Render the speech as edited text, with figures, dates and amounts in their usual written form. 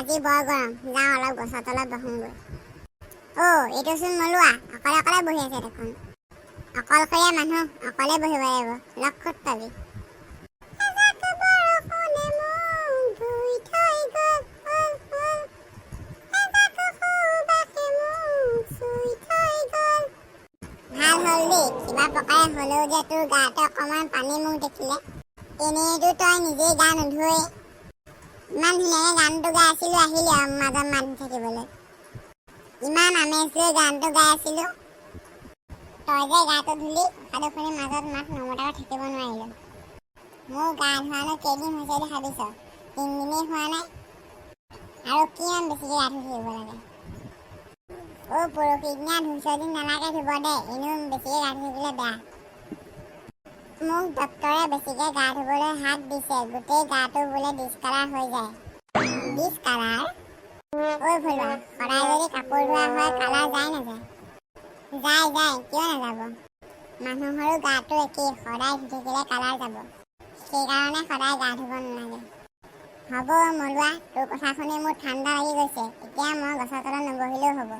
আজি বৰ গৰম, যাওঁ অলপ গছৰ তলত বহোঁগৈ। অ' এইটোচোন মলুৱা, অকলে অকলে বহি আছে দেখোন। অকলশৰীয়া মানুহ, অকলে বহিব লাগিব, লগ ক'ত পাবি। ভাল হ'ল দেই, কিবা প্ৰকাৰে হ'লেও যে তোৰ গাতে অকণমান পানী মোক দেখিলে। এনেইতো তই নিজেই গা নুধুৱেই। ইমান ধুনীয়াকৈ গানটো গাই আছিলোঁ, আহিলি আৰু মাজত মাত দি থাকিবলৈ। ইমান আমেজ লৈ গানটো গাই আছিলোঁ, তই যে গাটো ধুলি, কথাটো শুনি মাজত মাত নমতাকৈ থাকিব নোৱাৰিলোঁ। মোৰ গা ধোৱানো কেইদিন হৈছে বুলি ভাবিছ? 3 দিনেই হোৱা নাই, আৰু কিমান বেছিকৈ গা ধুই থাকিব লাগে। অ' পৰহি দিনা ধুইছ দিন নালাগে ধুব দে, এনেও বেছিকৈ গা ধুই থাকিলে বেয়া। মোক ডক্তৰে বেছিকৈ গা ধুবলৈ হাত দিছে, গোটেই গাটো বোলে ডিছকালাৰ হৈ যায়। ডিছকালাৰ? ঐ ভলুৱা, সদায় যদি কাপোৰ ধোৱা হয় কালাৰ যায় নাযায়? যায়, কিয় নাযাব? মানুহৰো গাটো একেই, সদায় ধুই থাকিলে কালাৰ যাব। সেইকাৰণে সদায় গা ধুব নালাগে। হ'ব মলুৱা, তোৰ কথা শুনি মোৰ ঠাণ্ডা লাগি গৈছে, এতিয়া মই গছৰ তলত নবহিলেও হ'ব।